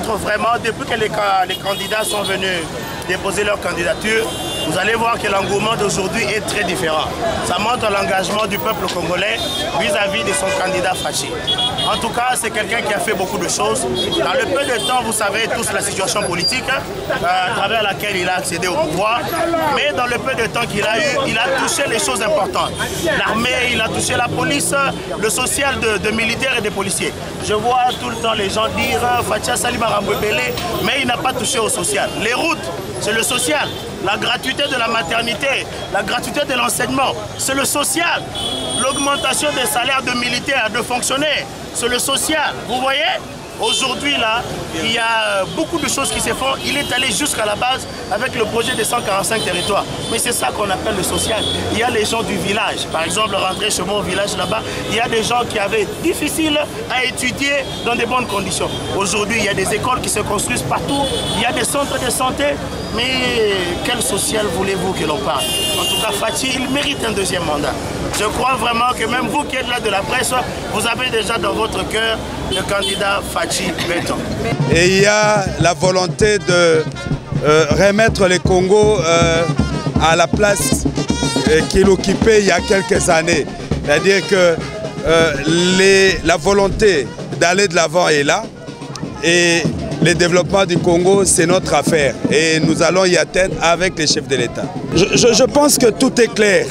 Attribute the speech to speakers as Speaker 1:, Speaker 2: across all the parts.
Speaker 1: montre vraiment, depuis que les candidats sont venus déposer leur candidature, vous allez voir que l'engouement d'aujourd'hui est très différent. Ça montre l'engagement du peuple congolais vis-à-vis de son candidat Fachi. En tout cas, c'est quelqu'un qui a fait beaucoup de choses. Dans le peu de temps, vous savez tous la situation politique à travers laquelle il a accédé au pouvoir. Mais dans le peu de temps qu'il a eu, il a touché les choses importantes. L'armée, il a touché la police, le social de militaires et de policiers. Je vois tout le temps les gens dire Fachi Sali Marambouébélé, mais il n'a pas touché au social. Les routes, c'est le social. La gratuité de la maternité, la gratuité de l'enseignement, c'est le social. L'augmentation des salaires de militaires, de fonctionnaires, c'est le social. Vous voyez? Aujourd'hui, là, il y a beaucoup de choses qui se font. Il est allé jusqu'à la base avec le projet des 145 territoires. Mais c'est ça qu'on appelle le social. Il y a les gens du village. Par exemple, rentrer chez moi au village là-bas, il y a des gens qui avaient difficile à étudier dans de bonnes conditions. Aujourd'hui, il y a des écoles qui se construisent partout. Il y a des centres de santé. Mais quel social voulez-vous que l'on parle? En tout cas, Fachi, il mérite un deuxième mandat. Je crois vraiment que même vous qui êtes là de la presse, vous avez déjà dans votre cœur le candidat Fachi Beton.
Speaker 2: Et il y a la volonté de remettre le Congo à la place qu'il occupait il y a quelques années. C'est-à-dire que la volonté d'aller de l'avant est là. Et le développement du Congo, c'est notre affaire. Et nous allons y atteindre avec les chefs de l'État. Je pense que tout est clair.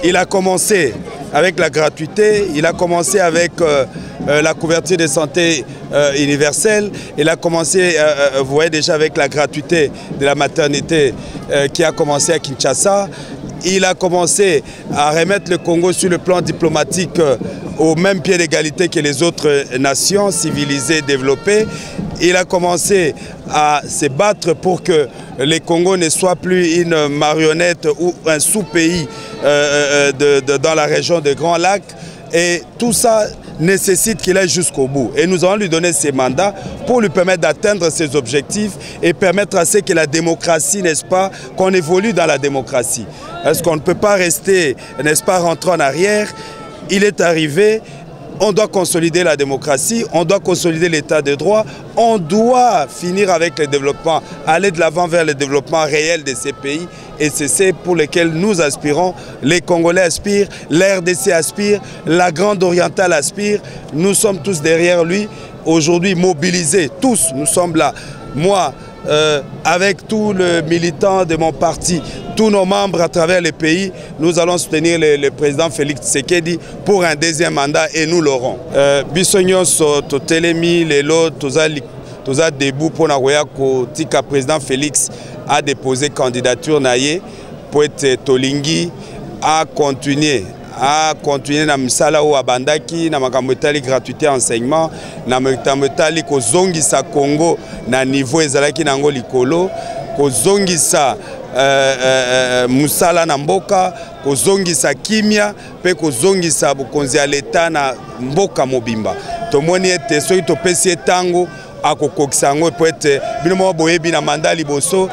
Speaker 2: Il a commencé avec la gratuité, il a commencé avec la couverture de santé universelle, il a commencé, vous voyez déjà, avec la gratuité de la maternité qui a commencé à Kinshasa. Il a commencé à remettre le Congo sur le plan diplomatique au même pied d'égalité que les autres nations civilisées développées. Il a commencé à se battre pour que le Congo ne soit plus une marionnette ou un sous-pays dans la région des Grands Lacs. Et tout ça nécessite qu'il aille jusqu'au bout. Et nous allons lui donner ses mandats pour lui permettre d'atteindre ses objectifs et permettre à ce que la démocratie, n'est-ce pas, qu'on évolue dans la démocratie. Est-ce qu'on ne peut pas rester, n'est-ce pas, rentrer en arrière? Il est arrivé. On doit consolider la démocratie, on doit consolider l'état de droit, on doit finir avec le développement, aller de l'avant vers le développement réel de ces pays. Et c'est ce pour lesquels nous aspirons, les Congolais aspirent, l'RDC aspire, la Grande Orientale aspire. Nous sommes tous derrière lui, aujourd'hui mobilisés, tous, nous sommes là. Moi, avec tous les militants de mon parti, tous nos membres à travers les pays, nous allons soutenir le président Félix Tshisekedi pour un deuxième mandat et nous l'aurons. Bisognos totelemi lelo toza debout pour nakoya ko tika président Félix a déposé candidature naye pour être tolingi à continuer na misala o abandaki na makambo etali gratuité enseignement na makambo etali kozongisa Congo na niveau ezalaki nango likolo kozongisa musala na mboka kozongisa kimia pe kozongisa bokonzi ya leta na mboka mobimba tomoni ete soki topesi etango akokokisa yango po ete bino moko boyebi na mandat liboso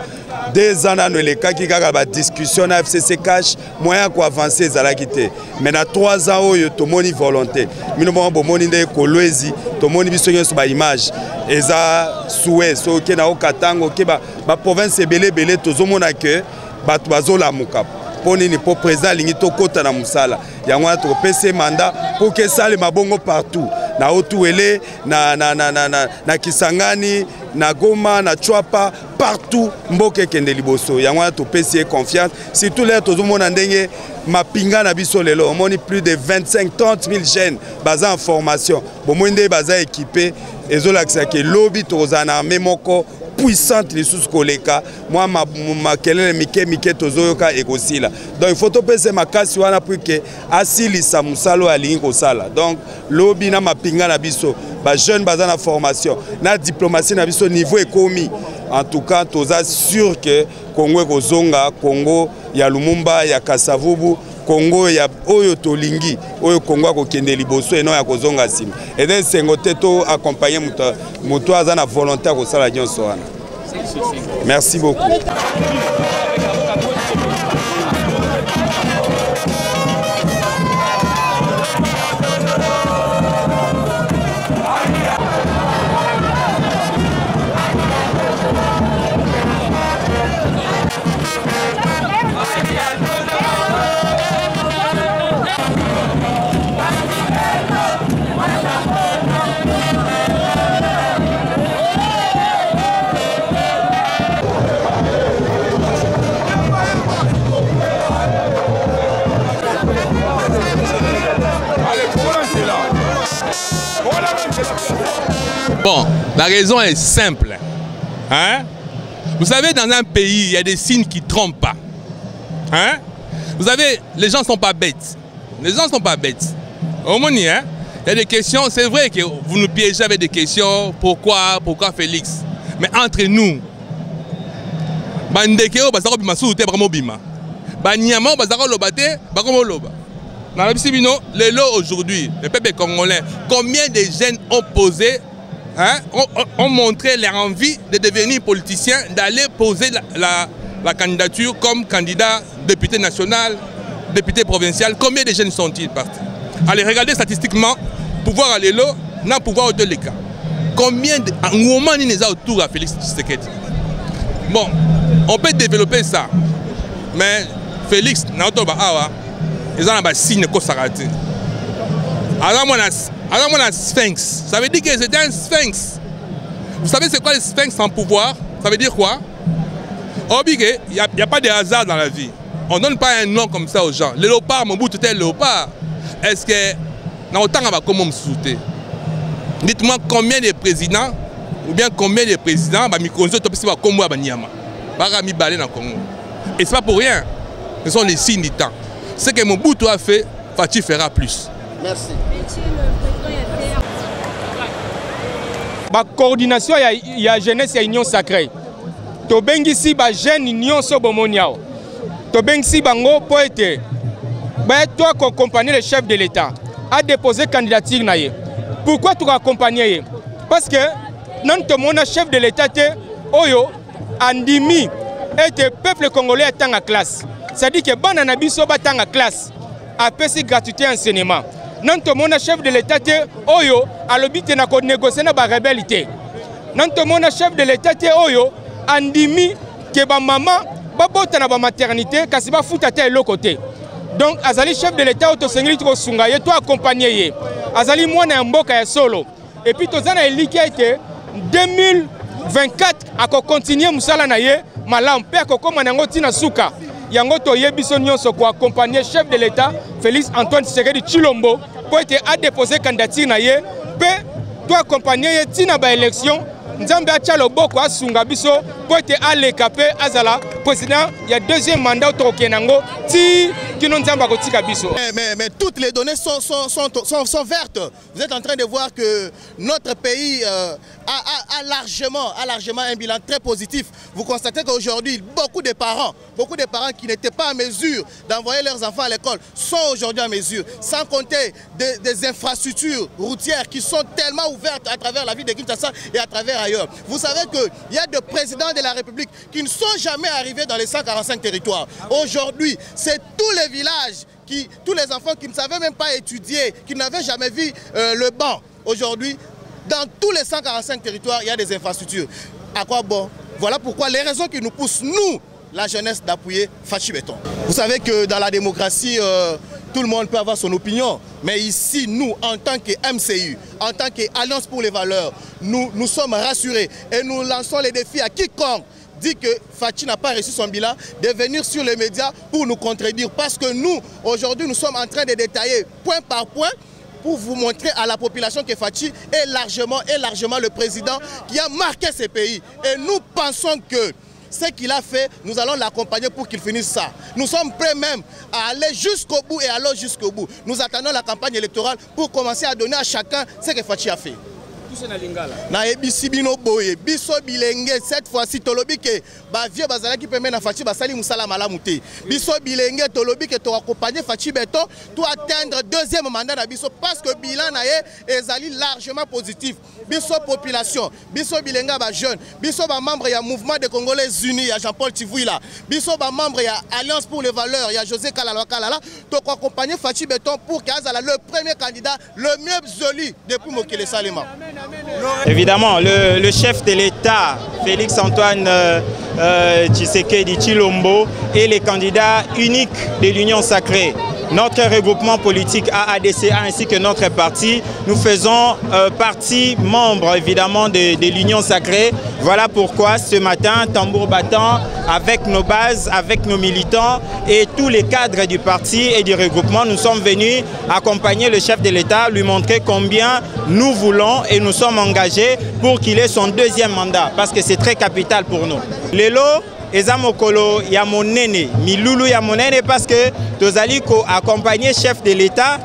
Speaker 2: 2 ans nano elekaki kaka ba discussion na FCC cash moyen ko avancer ezalaki te mais na 3 ans oyo tomoni volonté bino moko bomoni nde kolwezi tomoni biso nyonso ba image eza souhait so ke na okatango ke ba province belé tozomona ke bato bazolamuka poni ni po président lingi to kota na musala yango to pese mandat pour que ça le mabongo partout na Otuele na Kisangani na Goma na Chwapa partout mboke kende liboso yango to pese confiance surtout les tozomona ndenge mapinga na biso lelo omoni plus de 25-30 000 jeunes baza en formation bomwende baza équipé ezolakisa ke lobby tozana armée moko puissante les sous koleka moi makelele mike tozoyoka ekosila donc il faut topesa makasi wana pour que asilisa musalo alingi kosala donc lobby na mapinga na biso ba jeune baza na formation na diplomatie na biso niveau ekomi en tout cas toza sûr que Congo ekozonga Congo ya Lumumba ya Kasavubu Congo ya oyo tolingi oyo Congo akokende liboso eno ya kozonga sima et then sengote to accompagner muto aza na volonté kosala nyonso wana. Merci beaucoup.
Speaker 3: Bon, la raison est simple. Hein? Vous savez, dans un pays, il y a des signes qui ne trompent pas. Hein? Vous savez, les gens ne sont pas bêtes. Les gens ne sont pas bêtes. Au moins, hein? Il y a des questions, c'est vrai que vous nous piégez avec des questions. Pourquoi Félix? Mais entre nous, Bandekeo, Bazaro Bimasou, Tebramo Bima. Banyama, Bazaro Lobate, Bagomo Loba. Dans la Bissibino, les lots aujourd'hui, le peuple congolais, combien de jeunes ont posé, hein, ont montré leur envie de devenir politiciens, d'aller poser la candidature comme candidat député national, député provincial. Combien de jeunes sont-ils partis? Allez, regardez statistiquement, pouvoir aller là, n'a pouvoir de les cas. Combien de moments il y a autour à Félix Tshisekedi? Bon, on peut développer ça, mais Félix, ils ont un signe de Kosarate. Alors, on a sphinx. Ça veut dire que c'est un sphinx. Vous savez c'est quoi le sphinx sans pouvoir? Ça veut dire quoi? Il n'y a pas de hasard dans la vie. On ne donne pas un nom comme ça aux gens. Le léopard, mon bout, tout est léopard. Est-ce que dans autant on va comment me souter? Dites-moi combien de présidents ou bien combien de présidents va microser top va comme moi Banyama. Va mi balé dans Congo. Et c'est pas pour rien. Ce sont les signes du temps. Ce que mon bout a fait, Fachi fera plus.
Speaker 4: Merci.
Speaker 5: La coordination il y a jeunesse et union sacrée. To bengi si ba jeune union so bomoniao. To bengi si bango pour être toi qui accompagnes le chef de l'État à déposer candidature naie. Pourquoi tu accompagnes? Parce que non tout mon chef de l'État te oyo andimi et le peuple congolais est en classe. C'est-à-dire que bon anabiso ba en classe a payé gratuité enseignement. Non tout mon chef de l'État te oyo a l'obité na ko négocier na ba rebelle. Non tout mon chef de l'État te oyo andimi que ba maman ba bota na ba maternité kasi ba futa te l'autre côté. Donc azali chef de l'État auto sengeli to sungaye to accompagner azali mwana mboka ya solo et puis tozana eliki été 2024 ako continuer musala na ye malam pe ako koma nango tina suka yango to yebiso nyonso ko accompagner chef de l'État Félix Antoine Tshisekedi Tshilombo pour être à déposer candidature na ye pe to accompagner ye tina ba élection Nzambe a tchalo boko a sunga biso pour être à l'écapé azala président il y a deuxième mandat au Kenango ti
Speaker 4: mais toutes les données sont vertes. Vous êtes en train de voir que notre pays a largement un bilan très positif. Vous constatez qu'aujourd'hui, beaucoup de parents qui n'étaient pas en mesure d'envoyer leurs enfants à l'école sont aujourd'hui en mesure, sans compter des infrastructures routières qui sont tellement ouvertes à travers la ville de Kinshasa et à travers ailleurs. Vous savez qu'il y a des présidents de la République qui ne sont jamais arrivés dans les 145 territoires. Aujourd'hui, c'est tous les villages, tous les enfants qui ne savaient même pas étudier, qui n'avaient jamais vu le banc. Aujourd'hui, dans tous les 145 territoires, il y a des infrastructures. À quoi bon? Voilà pourquoi les raisons qui nous poussent, nous, la jeunesse, d'appuyer Fachi Béton. Vous savez que dans la démocratie, tout le monde peut avoir son opinion. Mais ici, nous, en tant que MCU, en tant qu'Alliance pour les valeurs, nous sommes rassurés et nous lançons les défis à quiconque dit que Fachi n'a pas reçu son bilan, de venir sur les médias pour nous contredire. Parce que nous, aujourd'hui, nous sommes en train de détailler point par point pour vous montrer à la population que Fachi est largement le président qui a marqué ce pays. Et nous pensons que ce qu'il a fait, nous allons l'accompagner pour qu'il finisse ça. Nous sommes prêts même à aller jusqu'au bout et aller jusqu'au bout. Nous attendons la campagne électorale pour commencer à donner à chacun ce que Fachi a fait. Na ebisi bino boye biso bilenge cette fois-ci tolobi ke ba vieux bazala ki pembe na Fachi basali musala malamu te biso bilenge tolobi ke to accompagner Fachi Béton pour atteindre deuxième mandat na biso parce que bilan na ye ezali largement positif biso population biso bilenga ba jeune biso ba membre ya mouvement des Congolais unis ya Jean-Paul Tivouila biso ba membre ya Alliance pour les valeurs ya José Kalala to accompagner Fachi Béton pour qu'azala le premier candidat le mieux joli depuis Mokele Salema.
Speaker 6: Évidemment, le chef de l'État, Félix Antoine Tshisekedi Tshilombo, est le candidat unique de l'Union sacrée. notre regroupement politique AADCA ainsi que notre parti, nous faisons partie membre évidemment de l'Union Sacrée. Voilà pourquoi ce matin, tambour battant, avec nos bases, avec nos militants et tous les cadres du parti et du regroupement, nous sommes venus accompagner le chef de l'État, lui montrer combien nous voulons et nous sommes engagés pour qu'il ait son deuxième mandat, parce que c'est très capital pour nous. Lelo, eza mokolo ya monene, milulu ya monene, parce que tozali ko accompagner chef de l'État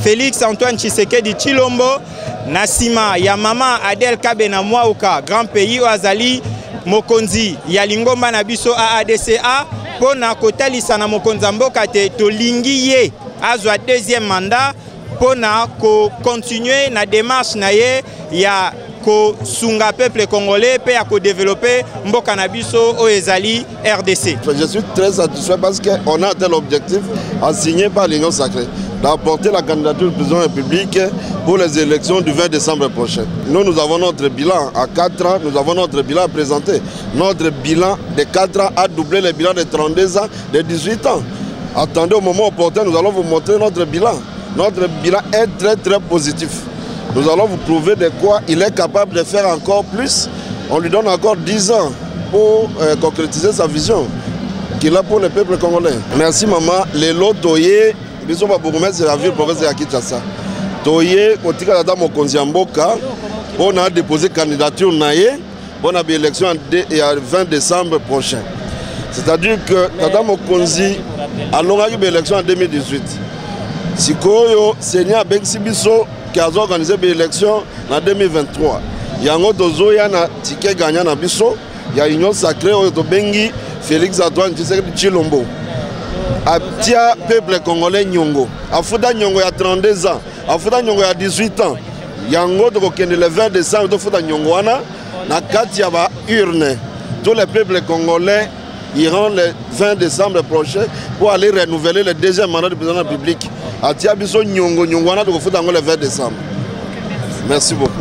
Speaker 6: Félix Antoine Tshisekedi Tshilombo nasima ya mama Adel Kabena Mwauka, grand pays oazali mokonzi ya lingomba na biso AADCA pona kotalisa na mokonza mboka te tolingi ye azwa deuxième mandat pona ko continuer na démarche na ye ya ko sunga peuple congolais pe ya ko développer mboka na biso o ezali RDC.
Speaker 7: Je suis très satisfait parce qu'on a tel objectif assigné par l'Union Sacrée d'apporter la candidature du président de la République pour les élections du 20 décembre prochain. Nous avons notre bilan à 4 ans, nous avons notre bilan à présenter. Notre bilan de 4 ans a doublé le bilan de 32 ans, de 18 ans. Attendez au moment opportun, nous allons vous montrer notre bilan. Notre bilan est très très positif. Nous allons vous prouver de quoi il est capable de faire encore plus. On lui donne encore 10 ans pour concrétiser sa vision qu'il a pour le peuple congolais. Merci maman. Lelo Toye, biso ba bourgmestre c'est la ville province de Kinshasa. Toye kotika data mokonzi mboka, on a déposé candidature naye, on a une élection le 20 décembre prochain. C'est-à-dire que data mokonzi a une élection en 2018. Sikoyo Seigneur Bengsi biso qui a organisé l'élection en 2023. Il y a un autre ticket gagnant na biso, il y a Union Sacrée au Bengi Félix Antoine Tshisekedi Tshilombo. Atia peuple congolais Nyongo. Afuda Nyongo il y a 32 ans, Afuda Nyongo il y a 18 ans. Il y a un autre qui le 20 décembre de Fuda Nyongo na katia ba urne. Tous les peuples congolais iront le 20 décembre prochain pour aller renouveler le deuxième mandat du président de la République. Atia biso Nyongo Nyongo na de Fuda le 20 décembre. Merci beaucoup.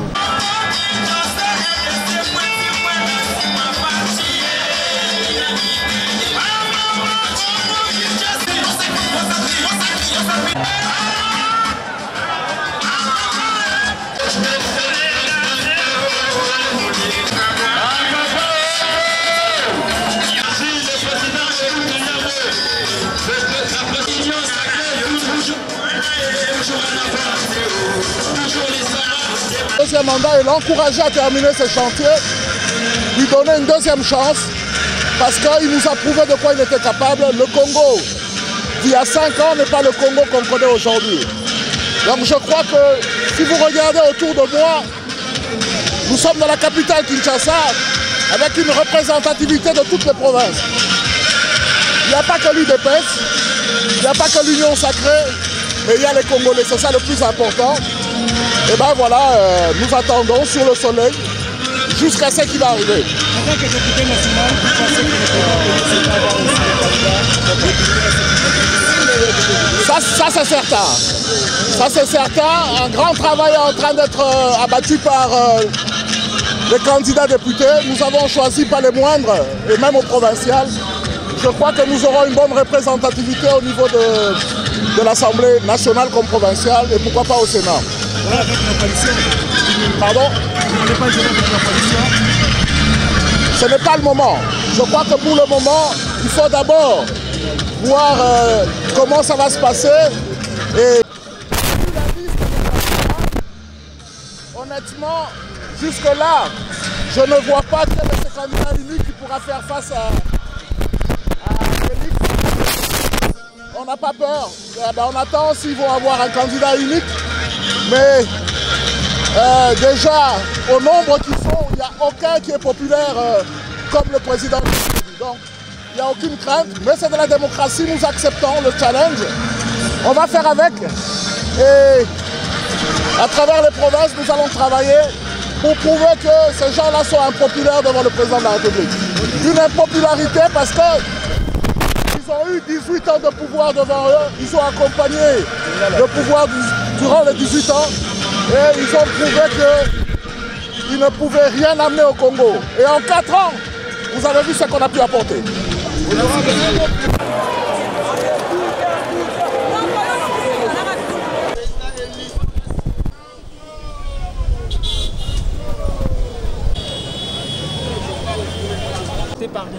Speaker 8: Deuxième mandat et l'encourager à terminer ce chantier, lui donner une deuxième chance parce qu'il nous a prouvé de quoi il était capable. Le Congo d'il y a 5 ans n'est pas le Congo qu'on connaît aujourd'hui. Donc je crois que si vous regardez autour de moi, nous sommes dans la capitale Kinshasa avec une représentativité de toutes les provinces. Il n'y a pas que l'UDPS, il n'y a pas que l'Union Sacrée, mais il y a les Congolais, c'est ça le plus important. Et bien voilà, nous attendons sur le soleil jusqu'à ce qu'il va arriver.
Speaker 9: En tant que député national, vous pensez que le président
Speaker 8: Ça c'est certain. Ça c'est certain. Un grand travail est en train d'être abattu par les candidats députés. Nous avons choisi pas les moindres, et même au provincial. Je crois que nous aurons une bonne représentativité au niveau de l'Assemblée nationale comme provinciale et pourquoi pas au Sénat.
Speaker 9: Voilà, avec la coalition.
Speaker 8: Pardon?
Speaker 9: Vous n'allez pas gérer avec la coalition?
Speaker 8: Ce n'est pas le moment. Je crois que pour le moment, il faut d'abord voir comment ça va se passer. Et honnêtement, jusque-là, je ne vois pas quel est ce candidat unique qui pourra faire face à Félix. On n'a pas peur. On attend s'ils vont avoir un candidat unique. Mais déjà, au nombre qu'ils sont, il n'y a aucun qui est populaire comme le président. Donc, il n'y a aucune crainte. Mais c'est de la démocratie, nous acceptons le challenge. On va faire avec. Et à travers les provinces, nous allons travailler pour prouver que ces gens-là sont impopulaires devant le président de la République. Une impopularité parce qu'ils ont eu 18 ans de pouvoir devant eux. Ils ont accompagné le pouvoir durant les 18 ans. Et ils ont prouvé qu'ils ne pouvaient rien amener au Congo. Et en 4 ans, vous avez vu ce qu'on a pu apporter.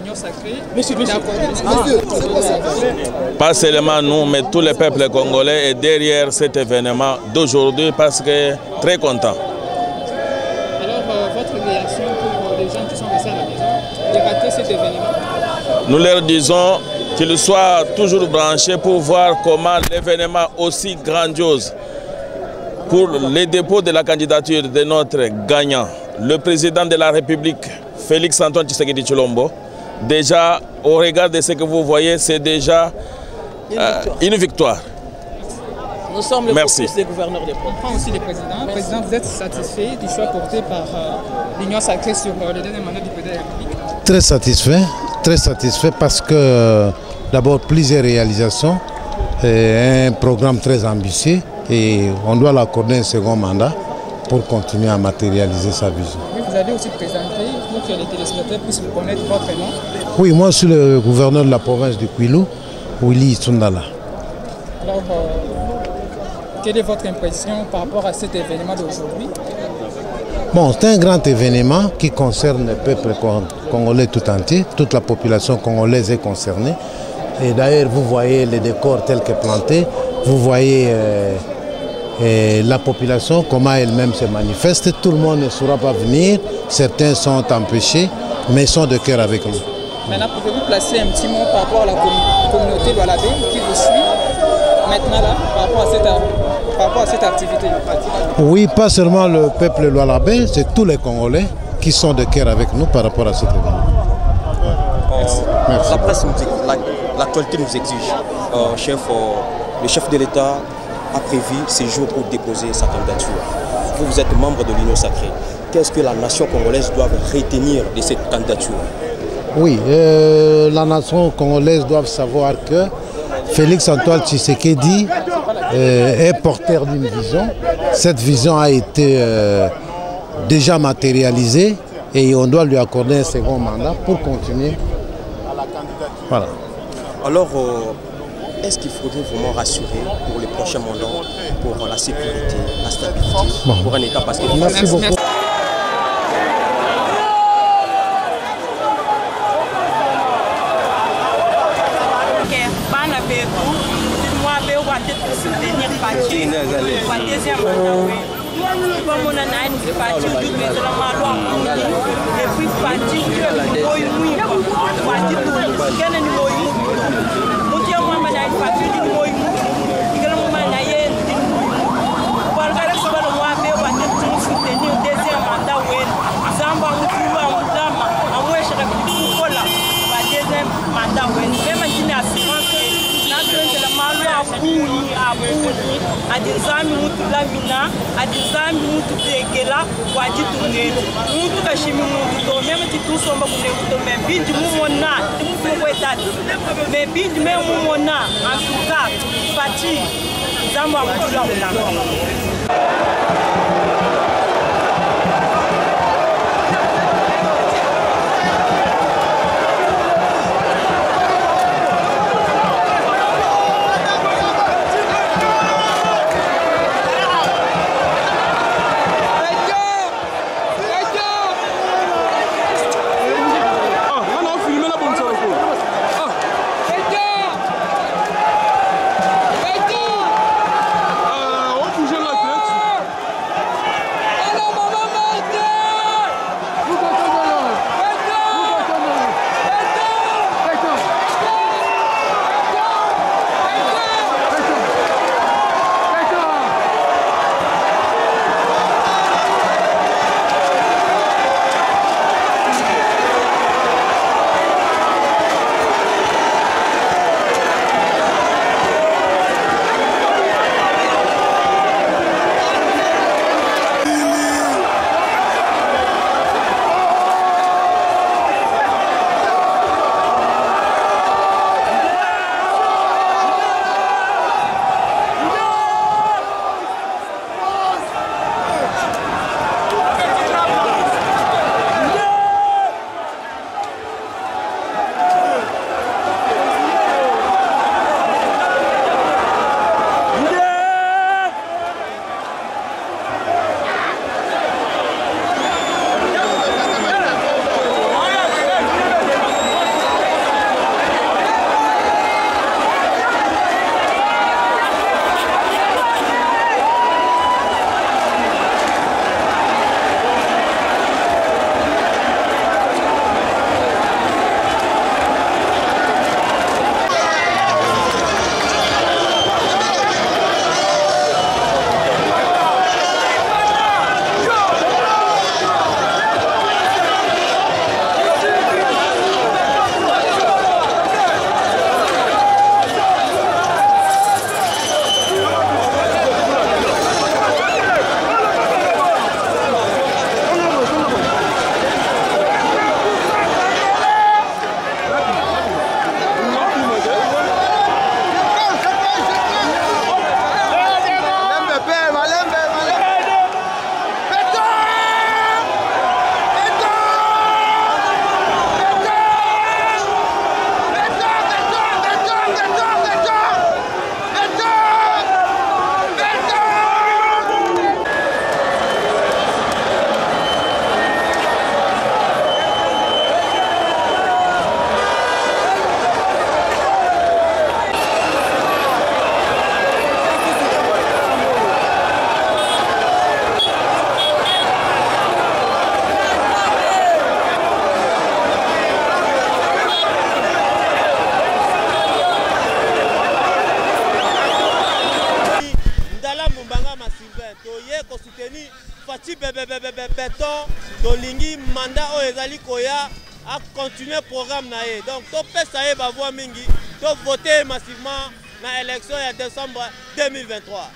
Speaker 9: l'Union sacrée.
Speaker 10: Pas seulement nous, mais tous les peuples congolais est derrière cet événement d'aujourd'hui parce que très content.
Speaker 9: Alors, votre réaction pour les gens qui sont restés à la maison de rater cet événement?
Speaker 10: Nous leur disons qu'ils soient toujours branchés pour voir comment l'événement aussi grandiose pour les dépôts de la candidature de notre gagnant, le président de la République, Félix Antoine Tshisekedi Tshilombo. Déjà, au regard de ce que vous voyez, c'est déjà une victoire.
Speaker 11: Nous sommes le
Speaker 10: Merci.
Speaker 11: des gouverneurs des provinces.
Speaker 9: On prend aussi les présidents. Président, vous êtes satisfait du choix porté par l'Union sacrée sur le dernier mandat du président de la République?
Speaker 12: Très satisfait parce que d'abord plusieurs réalisations, un programme très ambitieux et on doit l'accorder un second mandat pour continuer à matérialiser sa vision.
Speaker 9: Oui, vous allez aussi présenter pour que les téléspectateurs puissent vous connaître votre nom.
Speaker 12: Oui, moi je suis le gouverneur de la province du Kwilu, Willy Tsundala.
Speaker 9: Alors, quelle est votre impression par rapport à cet événement d'aujourd'hui?
Speaker 12: Bon, c'est un grand événement qui concerne le peuple congolais tout entier, toute la population congolaise est concernée. Et d'ailleurs, vous voyez les décors tels que plantés, vous voyez la population, comment elle-même se manifeste. Tout le monde ne saura pas venir, certains sont empêchés, mais ils sont de cœur avec nous.
Speaker 9: Maintenant, pouvez-vous placer un petit mot par rapport à la communauté Lualabé qui vous suit maintenant là, par rapport à cette activité?
Speaker 12: Oui, pas seulement le peuple Lualabé, c'est tous les Congolais qui sont de cœur avec nous par rapport à cet événement. Merci.
Speaker 13: La presse nous dit, l'actualité nous exige. Le chef de l'État a prévu ces jours pour déposer sa candidature. Vous êtes membre de l'Union sacrée. Qu'est-ce que la nation congolaise doit retenir de cette candidature?
Speaker 12: Oui, la nation congolaise doit savoir que Félix Antoine Tshisekedi est porteur d'une vision. Cette vision a été déjà matérialisée et on doit lui accorder un second mandat pour continuer. Voilà.
Speaker 13: Alors, est-ce qu'il faudrait vraiment rassurer pour les prochains mandats, pour la sécurité, la stabilité, pour un État? Parce que...
Speaker 12: Merci beaucoup.
Speaker 14: adizami mutu lamina adizami mutu tekela wajitu ngetu mutu kashimi mutu to meme titusomba kunekuto me bindi mumona timufungo etatu me bindi me mumona antuka pati zamba mutu lamina.
Speaker 15: parti béton tolingi mandat oyo ezali koya a continuer programme na ye. Donc to pesa ye ba voix mingi, to voter massivement na élection ya décembre 2023.